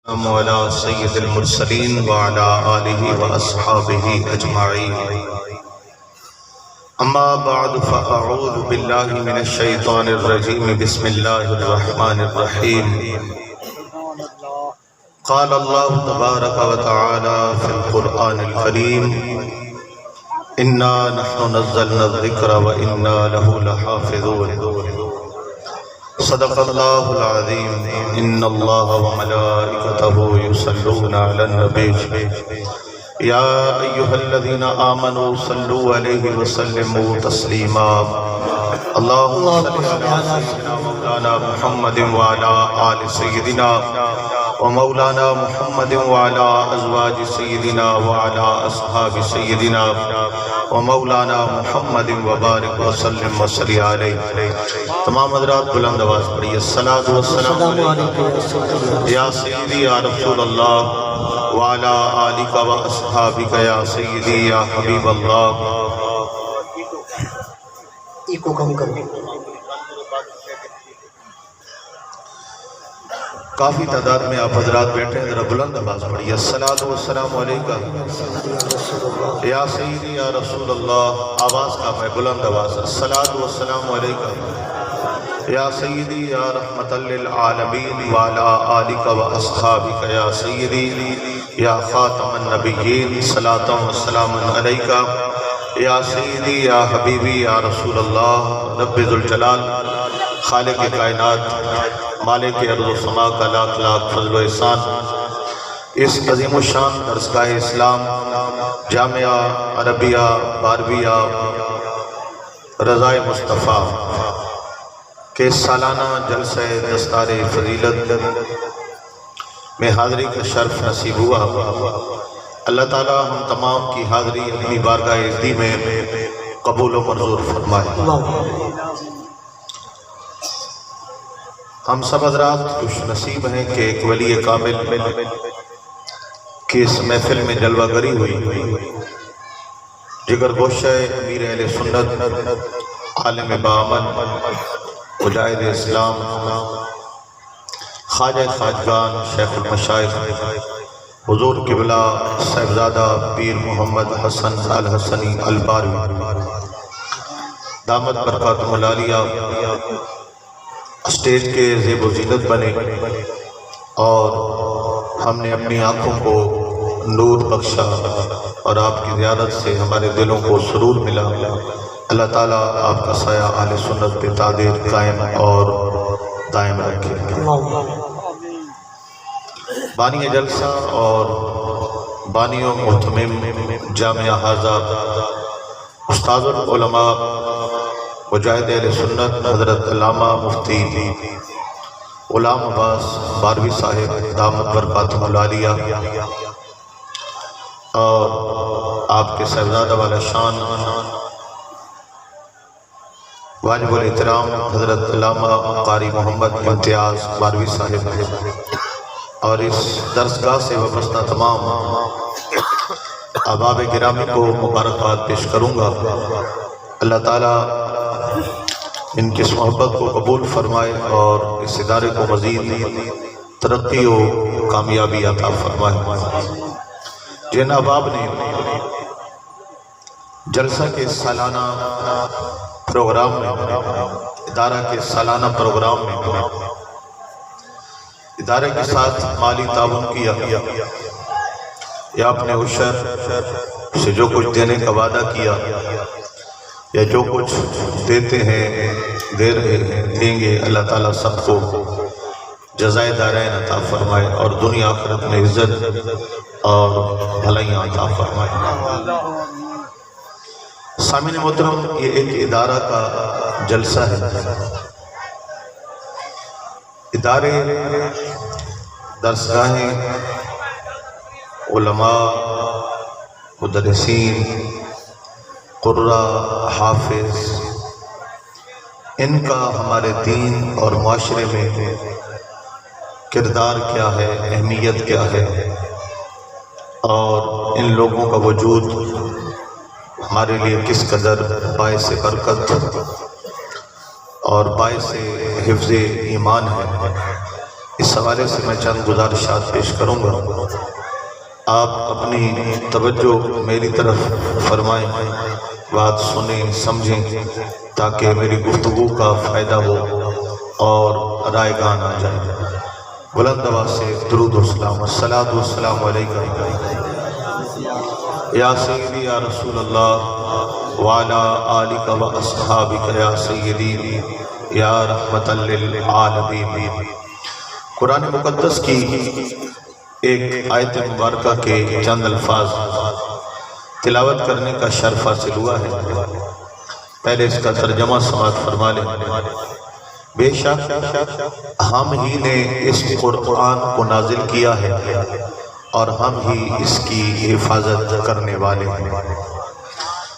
على سيد المرسلين وعلى آله وأصحابه أجمعين. أما بعد فأعوذ بالله من الشيطان الرجيم. بسم الله الرحمن الرحيم. قال الله تبارك وتعالى في القرآن الكريم: إنا نحن نزلنا الذكر وإنا له لحافظون. صدق الله العظيم. إن الله وملائكته يصلون على النبي يا أيها الذين آمنوا صلوا عليه وسلموا تسليما. اللهم صل على سيدنا مولانا محمد وعلى آل سيدنا ومولانا محمد وعلى أزواج سيدنا وعلى أصحاب سيدنا ومولانا محمد وبارک وسلم وصلی علیہ. تمام حضرات بلند آواز پڑھیے: الصلاۃ والسلام علیکم یا سیدی یا رسول اللہ وعلی آلک و اصحابک یا سیدی یا حبیب اللہ. کافی تعداد میں آپ حضرات بیٹھے ہیں، ذرا بلند آواز پڑھیے: الصلاۃ والسلام علیکم یا سیدی یا رسول اللہ. آواز کا میں بلند آواز: الصلاۃ والسلام علیکم یا سیدی یا رحمت للعالمین وعلی آلک و اصحابک یا سیدی یا خاتم النبیین. صلاۃ و سلام علیک یا سیدی یا حبیبی یا رسول اللہ. رب ذوالجلال خالق کائنات مالک ارض و سما کا لاکھ لاکھ فضل و احسان اس عظیم الشان درسگاہ اسلام جامعہ عربیہ بارویہ رضائے مصطفیٰ کے سالانہ جلسہ دستار فضیلت میں حاضری کا شرف نصیب ہوا. اللہ تعالی ہم تمام کی حاضری اپنی بارگاہ عزتی میں قبول و منظور فرمائے. ہم سب حضرات خوش نصیب ہیں کہ ایک ولی کامل کی اس محفل میں جلوہ گری ہوئی. جگر گوشہ امیر اہل سنت عالم باامن مجاہد اسلام خواجہ خواجگان شیخ المشائخ حضور قبلہ صاحبزادہ پیر محمد حسن الحسنی الباروی دامت برکاتہم العالیہ اسٹیج کے زیب و زینت بنے اور ہم نے اپنی آنکھوں کو نور بخشا اور آپ کی زیارت سے ہمارے دلوں کو سرور ملا. اللہ تعالیٰ آپ کا سایہ اہل سنت پہ تعدیر قائم اور دائم رکھے. بانی جلسہ اور بانی و محتمم جامعہ حاضہ استاد العلماء مجاہد اہل سنت حضرت علامہ مفتی غلام عباس باروی صاحب دامت برکاتہم العالیہ اور آپ کے صاحبزادہ والا شان واجب الاحترام حضرت علامہ قاری محمد امتیاز باروی صاحب اور اس درسگاہ سے وابستہ تمام احباب گرامی کو مبارکباد پیش کروں گا. اللہ تعالیٰ ان کی اس محبت کو قبول فرمائے اور اس ادارے کو مزید ترقی و کامیابی عطا فرمائے. جن احباب نے جلسہ کے سالانہ پروگرام میں ادارہ کے سالانہ پروگرام میں ادارے کے ساتھ مالی تعاون کیا یا اپنے عشر سے جو کچھ دینے کا وعدہ کیا یا جو کچھ دیتے ہیں دے رہے ہیں دیں گے، اللہ تعالیٰ سب کو جزائے دارین عطا فرمائے اور دنیا آخرت میں عزت اور بھلائیاں عطا فرمائے. سامعین محترم، یہ ایک ادارہ کا جلسہ ہے. ادارے درسگاہیں علماء مدرسین قرآ حافظ ان کا ہمارے دین اور معاشرے میں کردار کیا ہے، اہمیت کیا ہے اور ان لوگوں کا وجود ہمارے لیے کس قدر باعث برکت اور باعث حفظ ایمان ہے، اس حوالے سے میں چند گزارشات پیش کروں گا، آپ اپنی توجہ میری طرف فرمائیں، بات سنیں سمجھیں تاکہ میری گفتگو کا فائدہ ہو اور رائگان آ جائے۔ بلند آواز سے درود و سلام، الصلاۃ والسلام علیکہ یا سیدی یا رسول اللہ وعلی آلک و اصحابک یا سیدی یا رحمت للعالمین۔ قرآن مقدس کی ایک آیت مبارکہ کے چند الفاظ تلاوت کرنے کا شرف حاصل ہوا ہے۔ پہلے اس کا ترجمہ سماعت فرما لیں۔ بے شک ہم ہی نے اس قرآن کو نازل کیا ہے اور ہم ہی اس کی حفاظت کرنے والے ہیں۔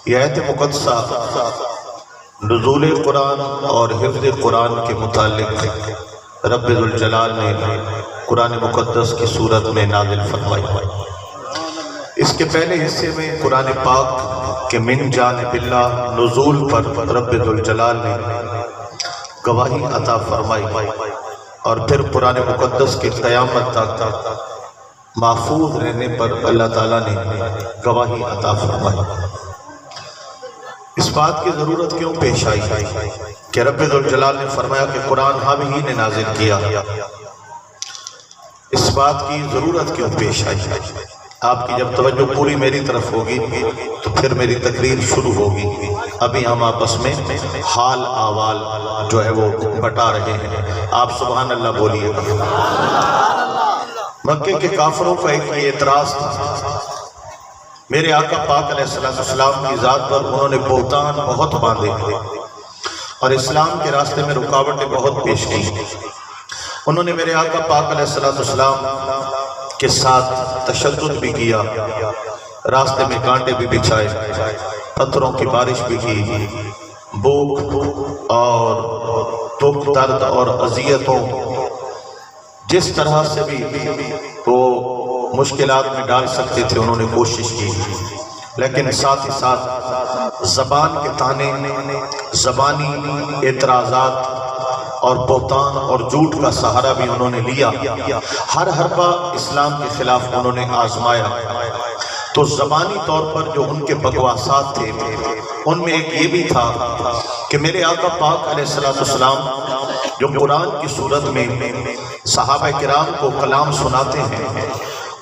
یہ آیت مقدسہ نزول قرآن اور حفظ قرآن کے متعلق رب ذوالجلال نے قرآن مقدس کی صورت میں نازل فرمائی۔ اس کے پہلے حصے میں قرآن پاک کے من جانب اللہ نزول پر رب ذوالجلال نے گواہی عطا فرمائی، اور پھر قرآن مقدس کے قیامت تک محفوظ رہنے پر اللہ تعالیٰ نے گواہی عطا فرمائی۔ اس بات کی ضرورت کیوں پیش آئی کہ رب ذوالجلال نے فرمایا کہ قرآن ہم ہی نے نازل کیا؟ اس بات کی ضرورت کیوں پیش آئی؟ آپ کی جب توجہ پوری میری طرف ہوگی تو پھر میری تقریر شروع ہوگی۔ ابھی ہم آپس میں حال احوال جو ہے وہ بتا رہے ہیں۔ آپ سبحان اللہ بولیے گا۔ مکے کے کافروں کا ایک اعتراض تھا، میرے آقا پاک علیہ السلام کی ذات پر انہوں نے بہتان بہت باندھے اور اسلام کے راستے میں رکاوٹیں بہت پیش کی۔ انہوں نے میرے آقا پاک علیہ السلام کے ساتھ تشدد بھی کیا، راستے میں کانٹے بھی بچھائے، پتھروں کی بارش بھی کی، بھوک اور دکھ درد اور اذیتوں جس طرح سے بھی وہ مشکلات میں ڈال سکتے تھے انہوں نے کوشش کی، لیکن ساتھ ہی ساتھ زبان کے تانے، زبانی اعتراضات اور بہتان اور جھوٹ کا سہارا بھی انہوں نے لیا۔ ہر حربہ اسلام کے خلاف انہوں نے آزمایا۔ تو زبانی طور پر جو ان کے بکواسات تھے ان میں ایک یہ بھی تھا کہ میرے آقا پاک علیہ السلام جو قرآن کی صورت میں صحابہ کرام کو کلام سناتے ہیں،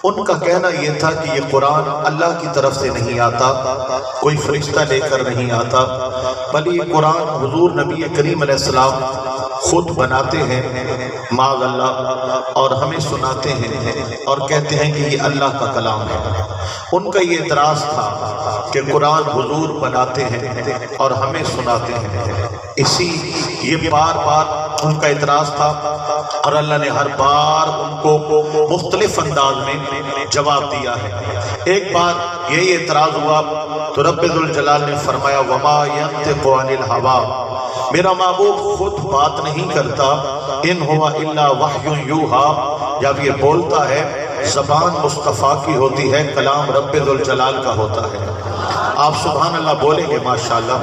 ان کا کہنا یہ تھا کہ یہ قرآن اللہ کی طرف سے نہیں آتا، کوئی فرشتہ لے کر نہیں آتا، بلکہ یہ قرآن حضور نبی کریم علیہ السلام خود بناتے ہیں معاذ اللہ، اور ہمیں سناتے ہیں اور کہتے ہیں کہ یہ اللہ کا کلام ہے۔ ان کا یہ اعتراض تھا کہ قرآن حضور بناتے ہیں اور ہمیں سناتے ہیں، اسی یہ بار بار ان کا اعتراض تھا، اور اللہ نے ہر بار ان کو مختلف انداز میں جواب دیا ہے۔ ایک بار یہی اعتراض ہوا تو رب ذوالجلال نے فرمایا وما ينطق عن الهوى، میرا محبوب خود بات نہیں کرتا، ان ہوا الا وحی یوحی، جب یہ بولتا ہے زبان مصطفیٰ کی ہوتی ہے، کلام رب ذوالجلال کا ہوتا ہے۔ آپ سبحان اللہ بولیں گے ماشاءاللہ۔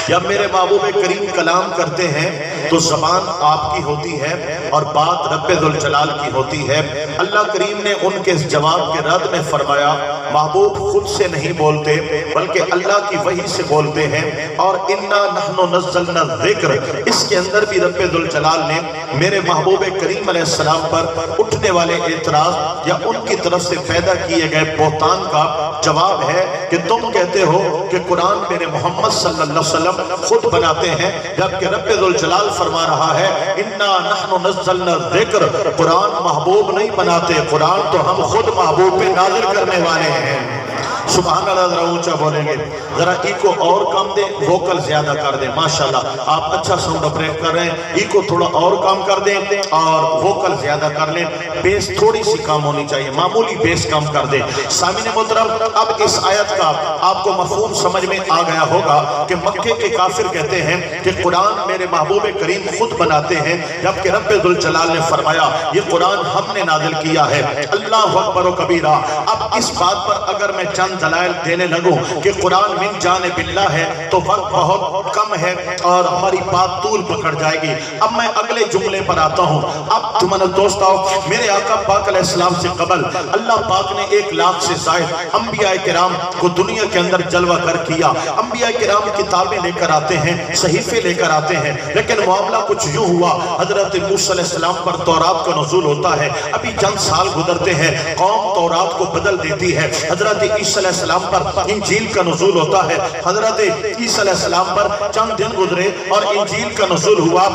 جب میرے محبوب کریم کلام کرتے ہیں تو زبان آپ کی ہوتی ہے اور بات رب ذوالجلال کی ہوتی ہے۔ اللہ کریم نے ان کے اس جواب کے رد میں فرمایا محبوب خود سے نہیں بولتے بلکہ اللہ کی وحی سے بولتے ہیں، اور انا نحن نزلنا الذکر، اس کے اندر بھی رب ذوالجلال نے میرے محبوب کریم علیہ السلام پر اٹھنے والے اعتراض یا ان کی طرف سے پیدا کیے گئے بہتان کا جواب ہے کہ تم کہتے ہو کہ قرآن میرے محمد صلی اللہ علیہ وسلم خود بناتے ہیں، جبکہ رب ذوالجلال فرما رہا ہے انا نحن نزلنا الذکر، قرآن محبوب نہیں بناتے، قرآن تو ہم خود محبوب پہ نازل کرنے والے ہیں۔ سبحان اللہ، ذرا اونچا بولیں گے، ذرا ایکو اور کم دیں، ووکل زیادہ کر دیں، ماشاءاللہ آپ اچھا ساؤنڈ اپریٹ کر رہے ہیں، ایکو تھوڑا اور کم کر دیں اور ووکل زیادہ کر لیں، بیس تھوڑی سی کم ہونی چاہیے، معمولی بیس کم کر دیں۔ سامعین محترم، اب اس آیت کا آپ کو مفہوم سمجھ میں آ گیا ہوگا کہ مکے کے کافر کہتے ہیں کہ قرآن میرے محبوب کریم خود بناتے ہیں، جبکہ رب ذوالجلال نے فرمایا یہ قرآن ہم نے نازل کیا ہے۔ اللہ اکبر و کبیرہ۔ اب اس بات پر اگر میں چند دلائل دینے لگوں کہ قرآن من جانب اللہ ہے تو وقت بہت کم ہے اور ہماری بات طول پکڑ جائے گی۔ اب میں اگلے جملے پر آتا ہوں۔ اب تمہارے دوست آؤ، میرے آقا پاک علیہ السلام سے قبل اللہ پاک نے 1 لاکھ سے زائد انبیاء کرام کو دنیا کے اندر جلوہ کر کیا۔ انبیاء کرام کتابیں لے کر آتے ہیں، صحیفے لے کر آتے ہیں، لیکن معاملہ کچھ یوں ہوا، حضرت موسیٰ علیہ السلام پر تورات کا نزول ہوتا ہے، ابھی چند سال گزرتے ہیں، قوم تورات کو بدل دیتی ہے۔ حضرت عیسیٰ علیہ السلام پر انجیل کا نزول ہوتا ہے، حضرت عیسیٰ علیہ السلام پر چند دن گزرے اور انجیل کا نزول ہوا،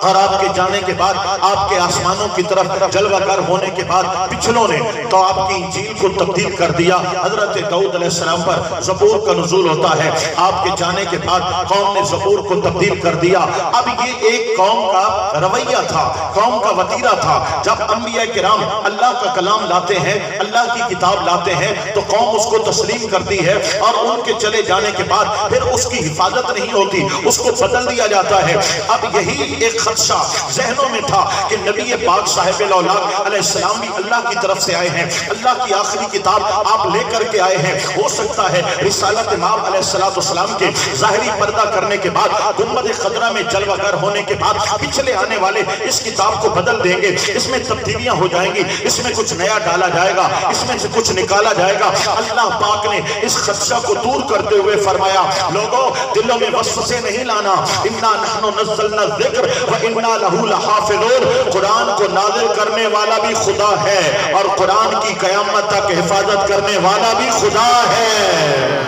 اور آپ کے جانے کے بعد آپ کے آسمانوں کی طرف جلوہ گر ہونے کے بعد پچھلوں نے تو آپ کی انجیل کو تبدیل کر دیا۔ حضرت داؤد علیہ السلام پر زبور کا نزول ہوتا ہے، آپ کے جانے کے بعد قوم نے زبور کو تبدیل کر دیا۔ اب یہ ایک قوم کا رویہ تھا، قوم کا وتیرہ تھا، جب انبیاء کرام اللہ کا کلام لاتے ہیں، اللہ کی کتاب لاتے ہیں تو قوم اس کو تسلیم کرتی ہے، اور ان کے چلے جانے کے بعد پھر اس کی حفاظت نہیں ہوتی، اس کو بدل دیا جاتا ہے۔ اب یہی ایک خدشہ ذہنوں میں تھا کہ نبی پاک صاحب الاولاد علیہ السلام بھی اللہ کی طرف سے آئے ہیں، اللہ کی آخری کتاب آپ لے کر کے آئے ہیں، ہو سکتا ہے رسالت امام علیہ السلام کے ظاہری پردہ کرنے کے بعد، گنبد خضرا میں جلوہ گر ہونے کے بعد پچھلے آنے والے اس کتاب کو بدل دیں گے، اس میں تبدیلیاں ہو جائیں گی، اس میں کچھ نیا ڈالا جائے گا، اس میں سے کچھ نکالا جائے گا۔ اللہ پاک نے اس خدشہ کو دور کرتے ہوئے فرمایا، لوگوں دلوں میں وسوسے نہیں لانا، انا نحن نزلنا الذکر وانا لہ لحافظون، قرآن کو نازل کرنے والا بھی خدا ہے اور قرآن کی قیامت تک حفاظت کرنے والا بھی خدا ہے۔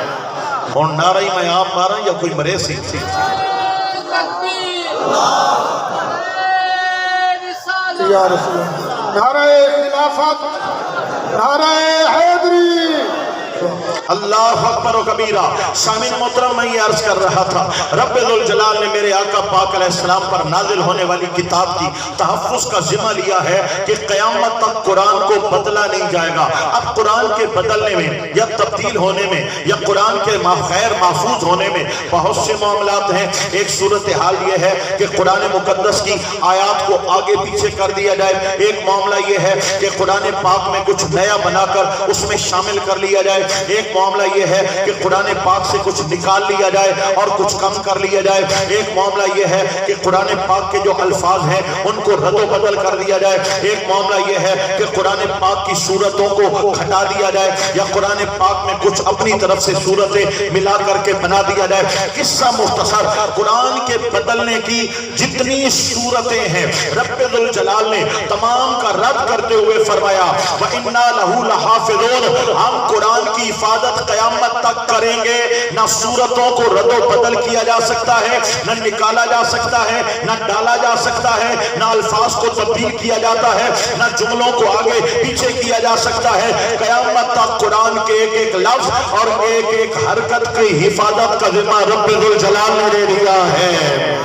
اور نعرہ میں آپ مارا یا کوئی مرے سی یا رسول اللہ، نعرہ خلافت، نعرہ حیدری، اللہ اکبر و کبیرہ۔ سامعین محترم، میں یہ عرض کر رہا تھا، رب ذوالجلال نے میرے آقا پاک علیہ السلام پر نازل ہونے والی کتاب کی تحفظ کا ذمہ لیا ہے کہ قیامت تک قرآن کو بدلا نہیں جائے گا۔ اب قرآن کے بدلنے میں یا تبدیل ہونے میں یا قرآن کے غیر محفوظ ہونے میں بہت سے معاملات ہیں۔ ایک صورتحال یہ ہے کہ قرآن مقدس کی آیات کو آگے پیچھے کر دیا جائے، ایک معاملہ یہ ہے کہ قرآن پاک میں کچھ نیا بنا کر اس میں شامل کر لیا جائے، ایک معاملہ یہ ہے کہ قرآن پاک سے کچھ نکال لیا جائے اور کچھ کم کر لیا جائے، ایک معاملہ یہ ہے کہ قرآن پاک کے جو الفاظ ہیں ان کو رد و بدل کر دیا جائے، ایک معاملہ یہ ہے کہ قرآن پاک کی صورتوں کو ہٹا دیا جائے یا قرآن پاک میں کچھ اپنی طرف سے صورتیں ملا کر کے بنا دیا جائے۔ قصہ مختصر، قرآن کے بدلنے کی جتنی صورتیں ہیں رب ذوالجلال نے تمام کا رد کرتے ہوئے فرمایا، وَإِنَّا لَهُ لَحَافِظُونَ، ہم قرآن کی حفاظت قیامت تک کریں گے۔ نہ صورتوں کو رد و بدل کیا جا سکتا ہے، نہ نکالا جا سکتا ہے، نہ ڈالا جا سکتا ہے، نہ الفاظ کو تبدیل کیا جاتا ہے، نہ جملوں کو آگے پیچھے کیا جا سکتا ہے۔ قیامت تک قرآن کے ایک ایک لفظ اور ایک ایک حرکت کی حفاظت کا ذمہ رب ذوالجلال نے دے دیا ہے۔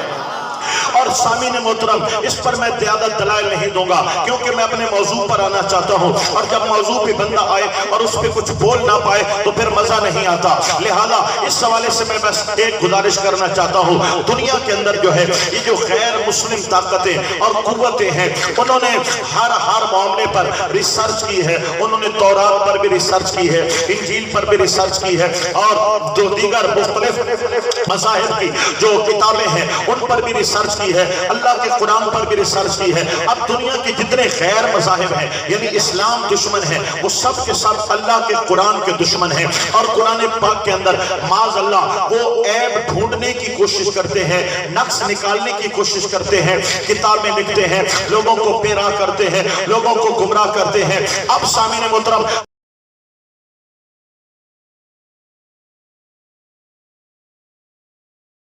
اور سامعین محترم، اس پر میں زیادہ دلائل نہیں دوں گا کیونکہ میں اپنے موضوع پر آنا چاہتا ہوں، اور جب موضوع پہ بندہ آئے اور اس پہ کچھ بول نہ پائے تو پھر مزہ نہیں آتا۔ لہذا اس حوالے سے میں بس ایک گزارش کرنا چاہتا ہوں، دنیا کے اندر جو ہے یہ جو غیر مسلم طاقتیں اور قوتیں ہیں، انہوں نے ہر معاملے پر ریسرچ کی ہے، انہوں نے تورات پر بھی ریسرچ کی ہے، انجیل پر بھی ریسرچ کی ہے، اور جو دیگر مختلف مذاہب کی جو کتابیں ہیں ان پر بھی ریسرچ کی ہے، اللہ کے قرآن پر بھی ریسرچ کی ہے۔ اب دنیا کے جتنے غیر مذاہب ہیں یعنی اسلام دشمن ہیں، وہ سب کے سب اللہ کے قرآن کے دشمن ہیں، اور قرآن پاک کے اندر معاذ اللہ وہ عیب ڈھونڈنے کی کوشش کرتے ہیں، نقص نکالنے کی کوشش کرتے ہیں، کتابیں لکھتے ہیں، لوگوں کو پیرا کرتے ہیں، لوگوں کو گمراہ کرتے ہیں۔ اب سامعین محترم